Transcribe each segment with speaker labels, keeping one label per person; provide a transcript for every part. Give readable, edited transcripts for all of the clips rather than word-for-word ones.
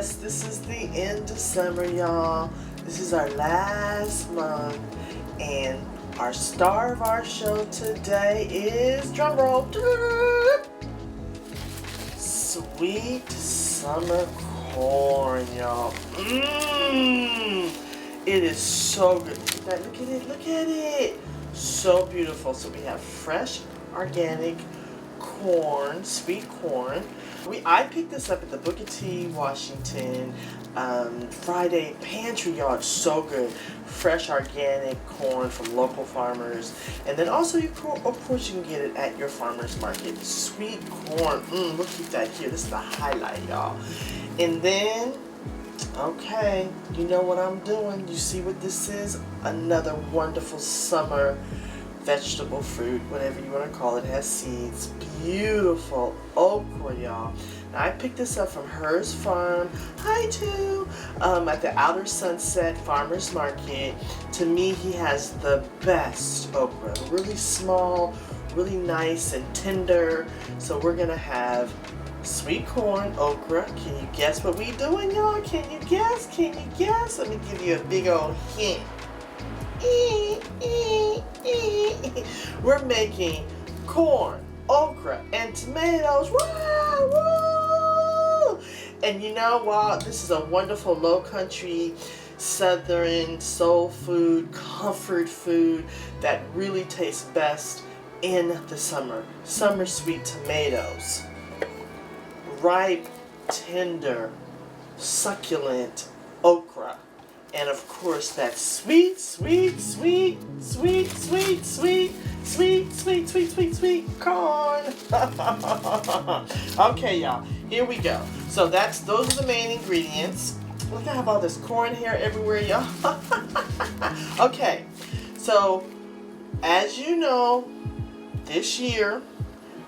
Speaker 1: Yes, this is the end of summer, y'all. This is our last month, and our star of our show today is, drum roll, sweet summer corn, y'all. It is so good. Look at it, look at it. So beautiful. So we have fresh, organic corn, sweet corn. I picked this up at the Booker T, Washington, Friday Pantry, y'all. It's so good. Fresh organic corn from local farmers. And then also, of course, you can get it at your farmer's market. Sweet corn. Look at that here. This is the highlight, y'all. And then, okay, you know what I'm doing. You see what this is? Another wonderful summer vegetable, fruit, whatever you want to call it. It has seeds. Beautiful okra, y'all. Now, I picked this up from Hers Farm. Hi, too. At the Outer Sunset Farmers Market. To me, he has the best okra. Really small, really nice and tender. So we're going to have sweet corn, okra. Can you guess what we doing, y'all? Can you guess? Can you guess? Let me give you a big old hint. We're making corn, okra, and tomatoes. Woo! Woo! And you know what? This is a wonderful Lowcountry, Southern soul food, comfort food that really tastes best in the summer. Summer sweet tomatoes. Ripe, tender, succulent okra. And of course, that sweet corn. Okay, y'all, here we go. So those are the main ingredients. Look, I have all this corn here everywhere, y'all. Okay, so as you know, this year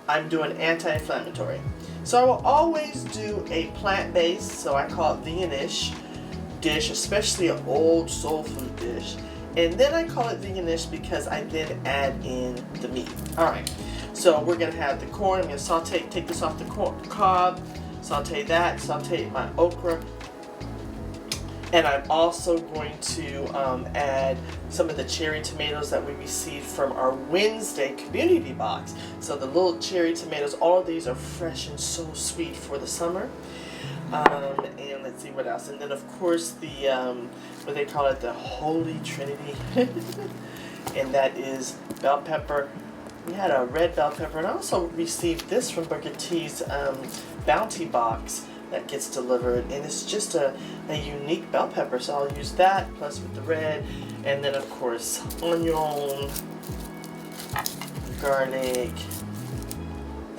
Speaker 1: I'm doing anti-inflammatory. So I will always do a plant-based, so I call it veganish dish, especially an old soul food dish. And then I call it veganish because I then add in the meat. Alright, so we're going to have the corn. I'm going to take this off the cob, saute that, saute my okra. And I'm also going to add some of the cherry tomatoes that we received from our Wednesday community box. So the little cherry tomatoes, all of these are fresh and so sweet for the summer. And let's see what else. And then of course the, what they call it, the Holy Trinity. And that is bell pepper. We had a red bell pepper, and I also received this from Booker T's bounty box that gets delivered, and it's just a unique bell pepper, so I'll use that plus with the red. And then of course onion, garlic,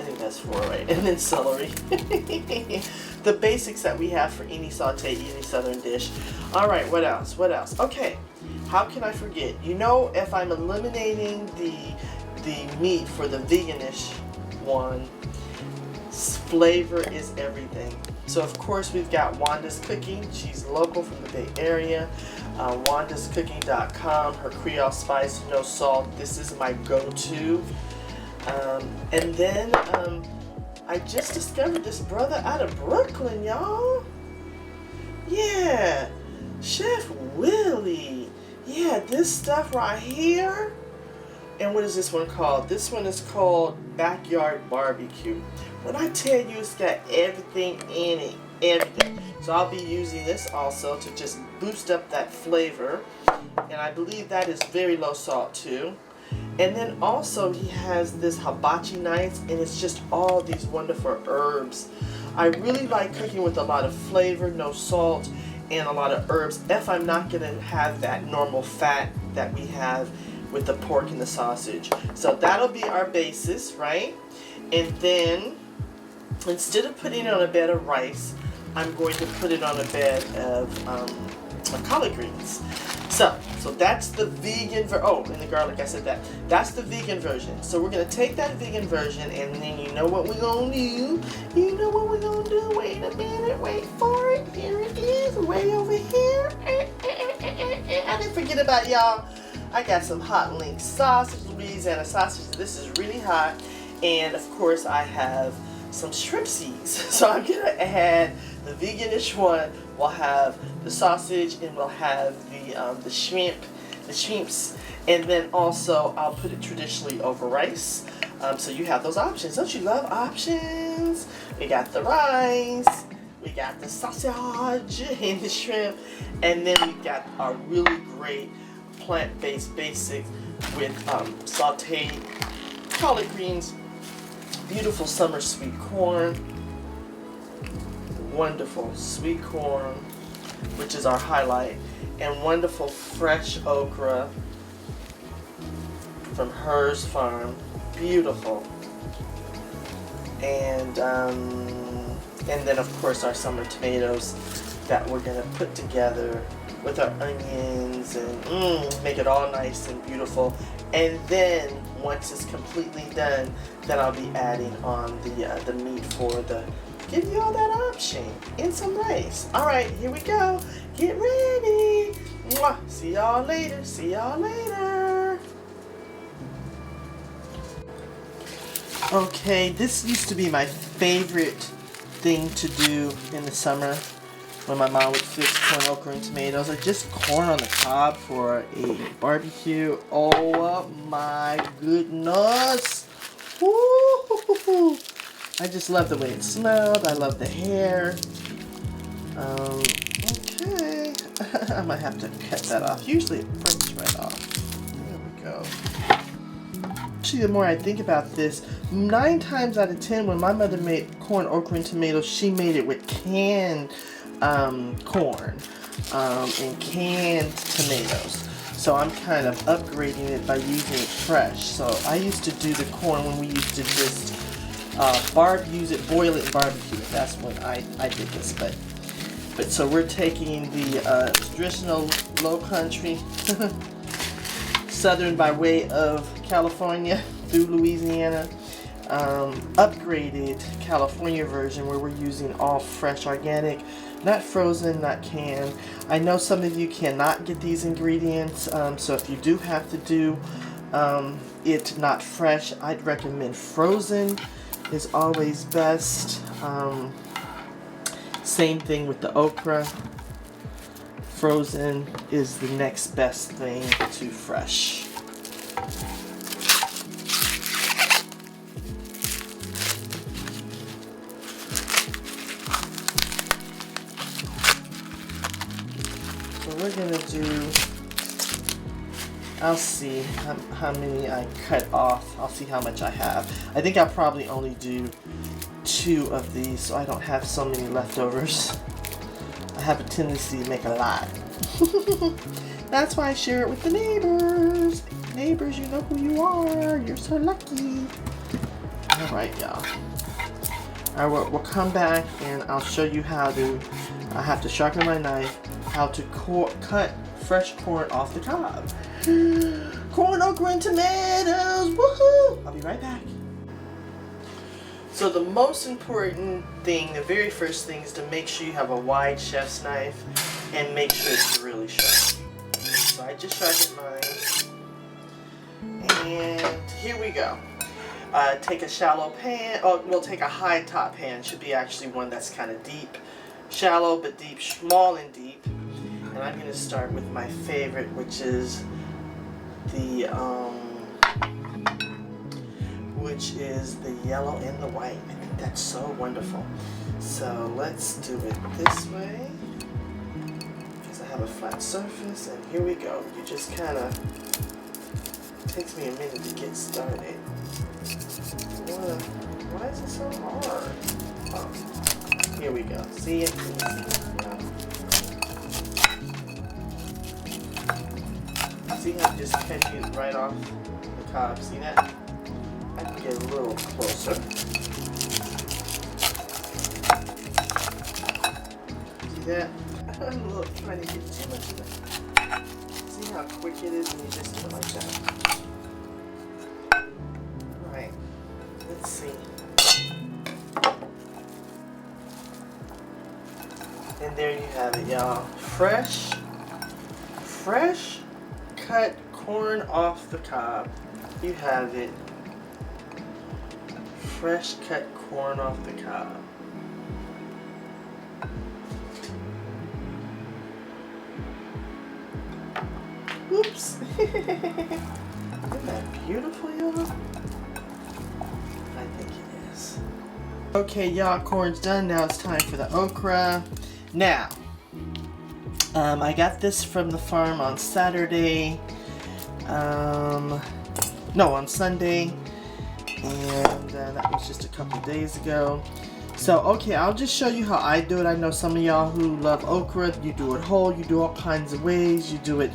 Speaker 1: I think that's 4, right? And then celery. The basics that we have for any saute, any southern dish. Alright, what else? What else? Okay, how can I forget? You know, if I'm eliminating the meat for the veganish one, flavor is everything. So of course we've got Wanda's Cooking. She's local from the Bay Area. Wanda'sCooking.com. Her Creole spice, no salt. This is my go-to. And then I just discovered this brother out of Brooklyn, y'all. Yeah, Chef Willie. Yeah, this stuff right here. And what is this one called? This one is called Backyard Barbecue. When I tell you it's got everything in it, everything. So I'll be using this also to just boost up that flavor. And I believe that is very low salt too. And then also he has this hibachi knife, and it's just all these wonderful herbs. I really like cooking with a lot of flavor, no salt, and a lot of herbs if I'm not going to have that normal fat that we have with the pork and the sausage. So that'll be our basis, right? And then instead of putting it on a bed of rice, I'm going to put it on a bed of collard greens. So that's the vegan and the garlic, I said that. That's the vegan version. So we're going to take that vegan version, and then you know what we're going to do? You know what we're going to do? Wait a minute, wait for it. Here it is, way over here. I didn't forget about y'all. I got some hot link sausage, Louisiana sausage. This is really hot. And of course I have some shrimpsies. So I'm gonna add the veganish one. We'll have the sausage and we'll have the shrimps, and then also I'll put it traditionally over rice. So you have those options. Don't you love options? We got the rice, we got the sausage and the shrimp, and then we got our really great plant-based basics with sauteed collard greens, beautiful summer sweet corn, wonderful sweet corn, which is our highlight, and wonderful fresh okra from Hers Farm, beautiful, and then of course our summer tomatoes that we're gonna put together with our onions and make it all nice and beautiful. And then once it's completely done, then I'll be adding on the meat for the, give you all that option and some rice. All right, here we go. Get ready. Mwah. See y'all later. See y'all later. Okay, this used to be my favorite thing to do in the summer when my mom would fix corn, okra, and tomatoes, or just corn on the cob for a barbecue. Oh my goodness! Woo! I just love the way it smelled. I love the hair. Okay, I might have to cut that off. Usually it breaks right off. There we go. Actually, the more I think about this, 9 times out of 10 when my mother made corn, okra, and tomatoes, she made it with canned corn and canned tomatoes. So I'm kind of upgrading it by using it fresh. So I used to do the corn when we used to just use it, boil it, and barbecue it. That's when I did this. But so we're taking the traditional Lowcountry, southern by way of California through Louisiana, upgraded California version where we're using all fresh, organic, not frozen, not canned. I know some of you cannot get these ingredients, so if you do have to do it not fresh, I'd recommend frozen is always best. Same thing with the okra. Frozen is the next best thing to fresh. So we're gonna do, I'll see how many I cut off. I'll see how much I have. I think I'll probably only do 2 of these so I don't have so many leftovers. I have a tendency to make a lot. That's why I share it with the neighbors. Neighbors, you know who you are. You're so lucky. Alright, y'all. Alright, we'll come back and I'll show you how to, I have to sharpen my knife, how to cut fresh corn off the cob. Corn, okra, and tomatoes. Woohoo! I'll be right back. So the most important thing, the very first thing, is to make sure you have a wide chef's knife and make sure it's really sharp. So I just sharpened mine. And here we go. Take a shallow pan, we'll take a high top pan, should be actually one that's kind of deep. Shallow but deep, small and deep. And I'm going to start with my favorite, which is the yellow and the white. I think that's so wonderful. So let's do it this way, because I have a flat surface, and here we go. You just kind of, takes me a minute to get started. Why is it so hard? Oh, here we go. See it? See how I just cut it right off the cob? See that? I can get a little closer. See that? I'm a little trying to get too much of that. See how quick it is when you just do it like that? Alright, let's see. And there you have it, y'all. Fresh cut corn off the cob. You have it. Fresh cut corn off the cob. Oops. Isn't that beautiful, y'all? I think it is. Okay, y'all, corn's done. Now it's time for the okra. Now, I got this from the farm on Saturday. No, on Sunday. And that was just a couple days ago. So, okay, I'll just show you how I do it. I know some of y'all who love okra, you do it whole, you do all kinds of ways. You do it,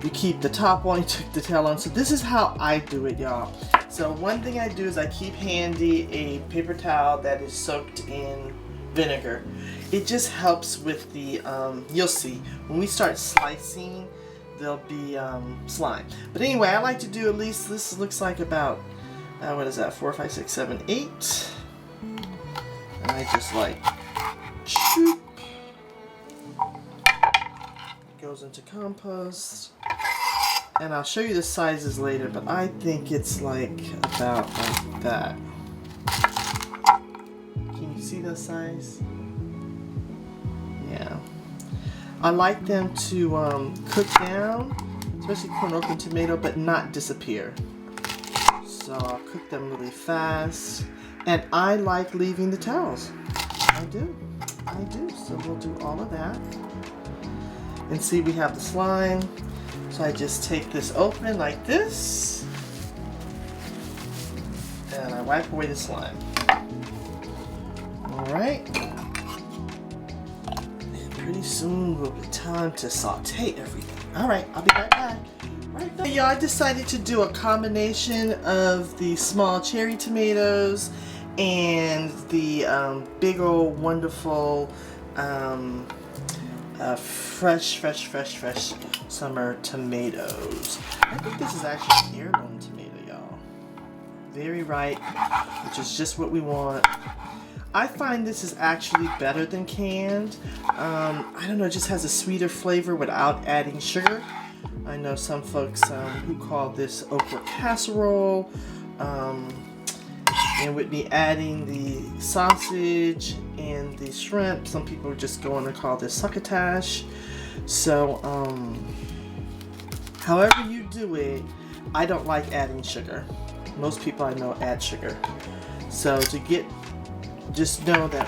Speaker 1: you keep the top on, you took the tail on. So this is how I do it, y'all. So one thing I do is I keep handy a paper towel that is soaked in vinegar. It just helps with the, you'll see, when we start slicing, there'll be slime. But anyway, I like to do at least, this looks like about, what is that, 4, 5, 6, 7, 8. And I just like, shoop. It goes into compost. And I'll show you the sizes later, but I think it's like about like that. Can you see the size? Yeah. I like them to cook down, especially corn, okra, and tomato, but not disappear. So I'll cook them really fast. And I like leaving the towels. I do. So we'll do all of that. And see, we have the slime. So I just take this open like this. And I wipe away the slime. Alright. And pretty soon will be time to saute everything. Alright, I'll be right back. Right now, y'all, I decided to do a combination of the small cherry tomatoes and the big old wonderful fresh summer tomatoes. I think this is actually an heirloom tomato, y'all. Very ripe, which is just what we want. I find this is actually better than canned. I don't know, it just has a sweeter flavor without adding sugar. I know some folks who call this okra casserole. And with me adding the sausage and the shrimp, some people are just going to call this succotash. So, however you do it, I don't like adding sugar. Most people I know add sugar. So just know that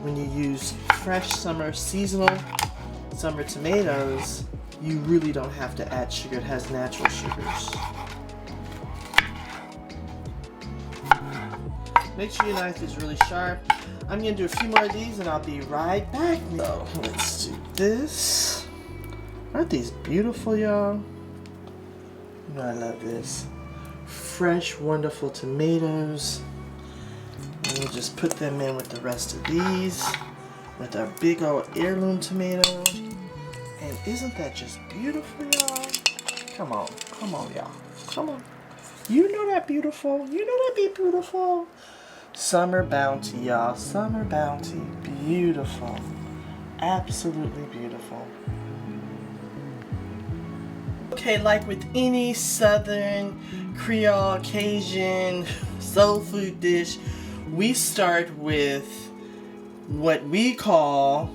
Speaker 1: when you use fresh summer seasonal summer tomatoes, you really don't have to add sugar. It has natural sugars. Make sure your knife is really sharp. I'm gonna do a few more of these and I'll be right back. So let's do this. Aren't these beautiful, y'all? I love this. Fresh, wonderful tomatoes. And we'll just put them in with the rest of these, with our big old heirloom tomato. And isn't that just beautiful, y'all? Come on, y'all. Come on. You know that beautiful. You know that be beautiful. Summer bounty, y'all. Summer bounty. Beautiful. Absolutely beautiful. Okay, like with any Southern, Creole, Cajun, soul food dish, we start with what we call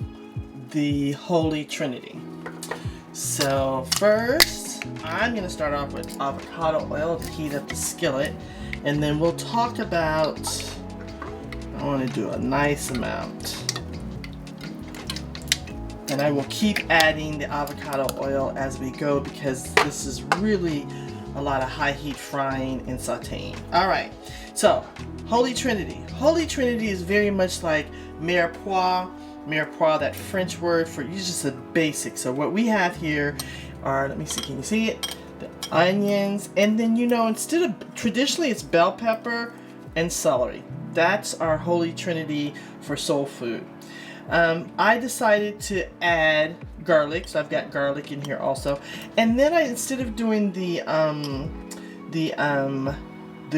Speaker 1: the Holy Trinity. So first, I'm going to start off with avocado oil to heat up the skillet, and then we'll talk about, I want to do a nice amount. And I will keep adding the avocado oil as we go because this is really a lot of high heat frying and sauteing. Alright, so Holy Trinity. Holy Trinity is very much like mirepoix, that French word for just a basic. So what we have here are, let me see, can you see it? The onions, and then instead of, traditionally it's bell pepper and celery. That's our Holy Trinity for soul food. I decided to add garlic, so I've got garlic in here also. And then instead of doing the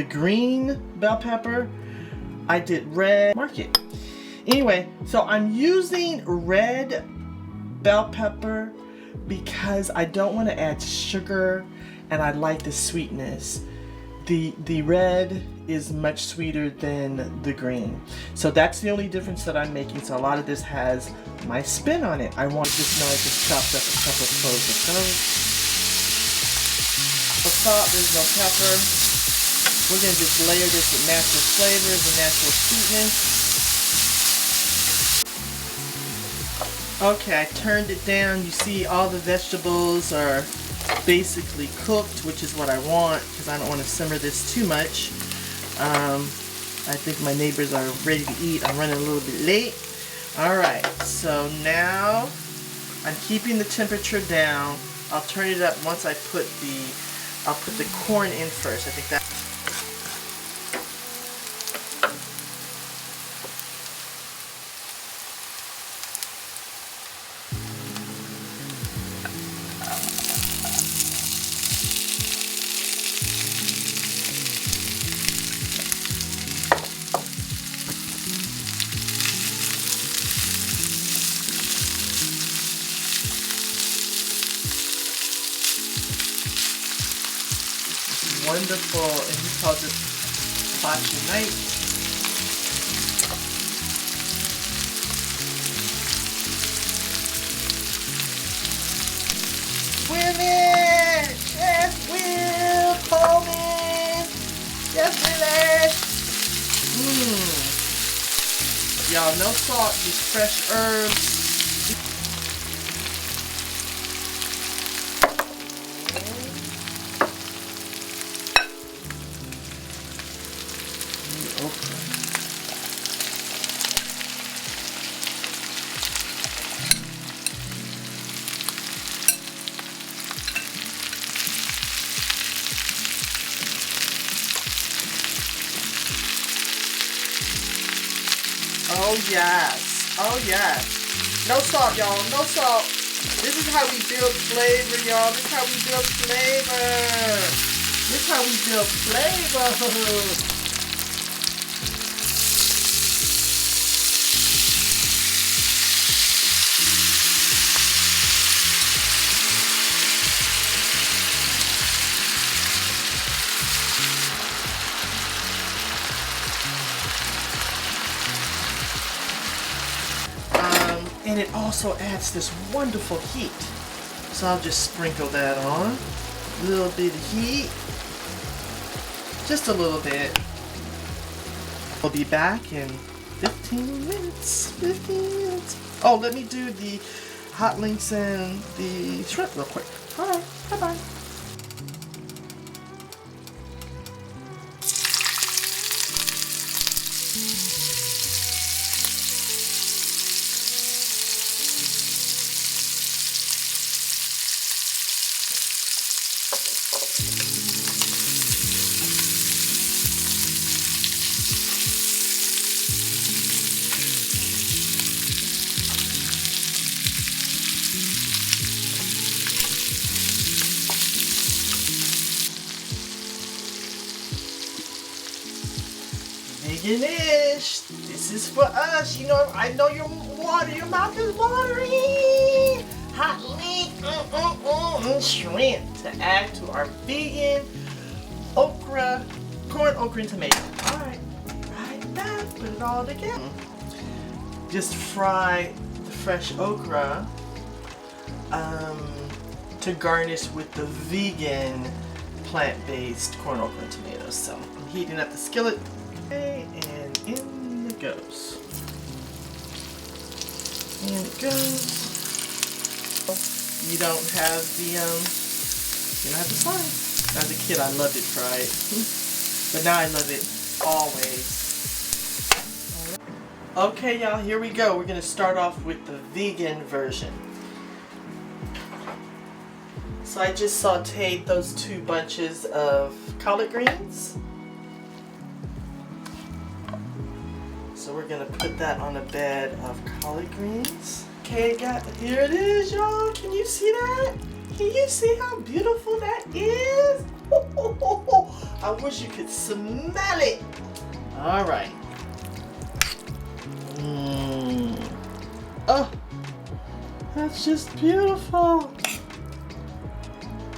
Speaker 1: green bell pepper, I did red. Market. Anyway, so I'm using red bell pepper because I don't want to add sugar and I like the sweetness. The red is much sweeter than the green. So that's the only difference that I'm making. So a lot of this has my spin on it. I want to just know I just chopped up a couple of cloves of garlic. No salt, there's no pepper. We're going to just layer this with natural flavors and natural sweetness. Okay, I turned it down. You see all the vegetables are basically cooked, which is what I want because I don't want to simmer this too much. I think my neighbors are ready to eat. I'm running a little bit late. Alright, so now I'm keeping the temperature down. I'll turn it up once I put the corn in first. I think that. Wonderful, and he calls it hibachi night. Women! Yes, Will Coleman! Yes, Phyllis! Y'all, no salt, just fresh herbs. Oh yes, oh yes. No salt, y'all, no salt. This is how we build flavor, y'all. This is how we build flavor. This is how we build flavor. And it also adds this wonderful heat. So I'll just sprinkle that on. A little bit of heat. Just a little bit. We'll be back in 15 minutes. 15 minutes. Oh, let me do the hot links and the shrimp real quick. Alright, bye-bye. Veganish, this is for us. You know, I know your mouth is watering. Hot link, shrimp to add to our vegan okra, corn, okra, and tomato. All right, right back. Put it all together. Just fry the fresh okra to garnish with the vegan plant-based corn, okra, and tomatoes. So I'm heating up the skillet. Okay, and in it goes. In it goes. You don't have the slime. As a kid, I loved it fried, but now I love it always. Okay, y'all, here we go. We're gonna start off with the vegan version. So I just sauteed those 2 bunches of collard greens. So we're gonna put that on a bed of collard greens. Okay, here it is, y'all. Can you see that? Can you see how beautiful that is? I wish you could smell it. All right. Oh, that's just beautiful.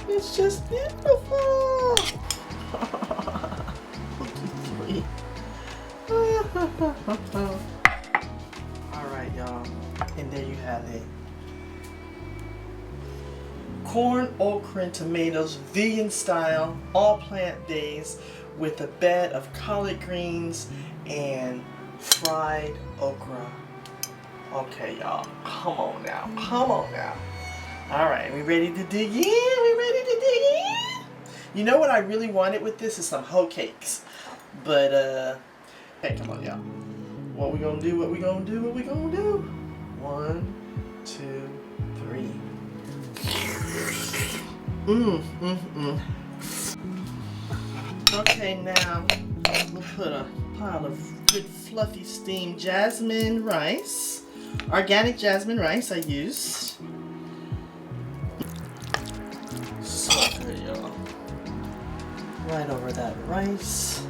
Speaker 1: It's just beautiful. Alright, y'all. And there you have it. Corn, okra, and tomatoes, vegan style, all plant-based, with a bed of collard greens and fried okra. Okay, y'all. Come on now. Come on now. Alright, we ready to dig in? We ready to dig in? You know what I really wanted with this is some hoe cakes. But, hey, come on, y'all. What we gonna do? What we gonna do? What we gonna do? 1, 2, 3. Okay, now we'll put a pile of good fluffy steamed jasmine rice. Organic jasmine rice I used. So there you go. Right over that rice.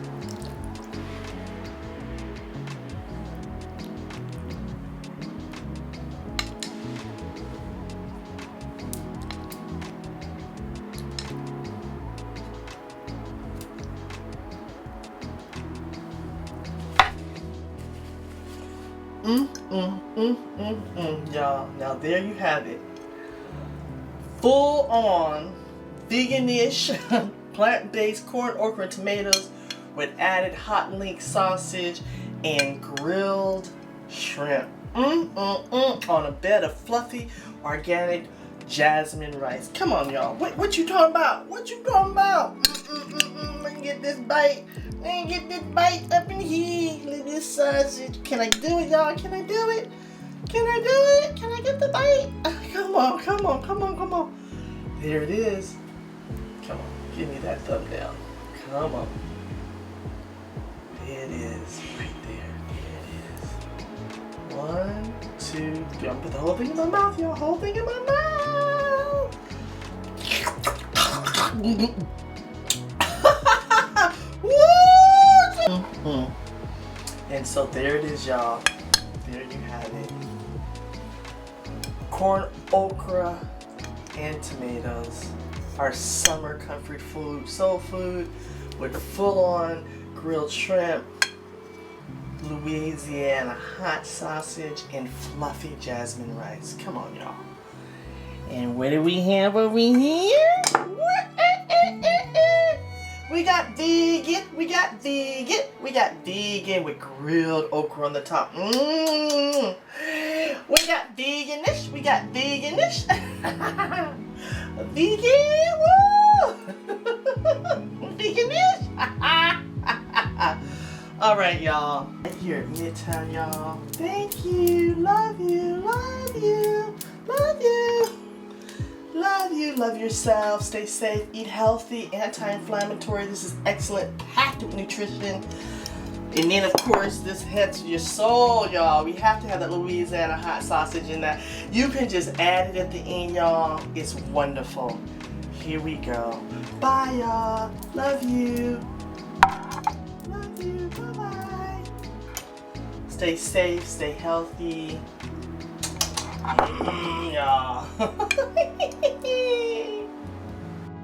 Speaker 1: Y'all, now there you have it. Full on veganish plant-based corn, okra, and tomatoes with added hot link sausage and grilled shrimp. On a bed of fluffy organic jasmine rice. Come on, y'all. What you talking about? What you talking about? Let me get this bite. Let me get this bite up in here. Look at this sausage. Can I do it, y'all? Can I do it? Can I do it? Can I get the bite? Come on, come on, come on, come on. There it is. Come on, give me that thumb down. Come on. There it is, right there. There it is. 1, 2, 3. I'm gonna put the whole thing in my mouth, y'all. Whole thing in my mouth. And so there it is, y'all. There you have it. Corn, okra, and tomatoes. Our summer comfort food, soul food, with full-on grilled shrimp, Louisiana hot sausage, and fluffy jasmine rice. Come on, y'all. And what do we have over here? We got vegan, we got vegan with grilled okra on the top. We got veganish, vegan, woo! Veganish. All right, y'all. Right here at Midtown, y'all. Thank you, love you, love you, love you. Love you, love yourself, stay safe, eat healthy, anti-inflammatory. This is excellent, packed with nutrition. And then, of course, this heads to your soul, y'all. We have to have that Louisiana hot sausage in that. You can just add it at the end, y'all. It's wonderful. Here we go. Bye, y'all. Love you. Love you. Bye-bye. Stay safe, stay healthy.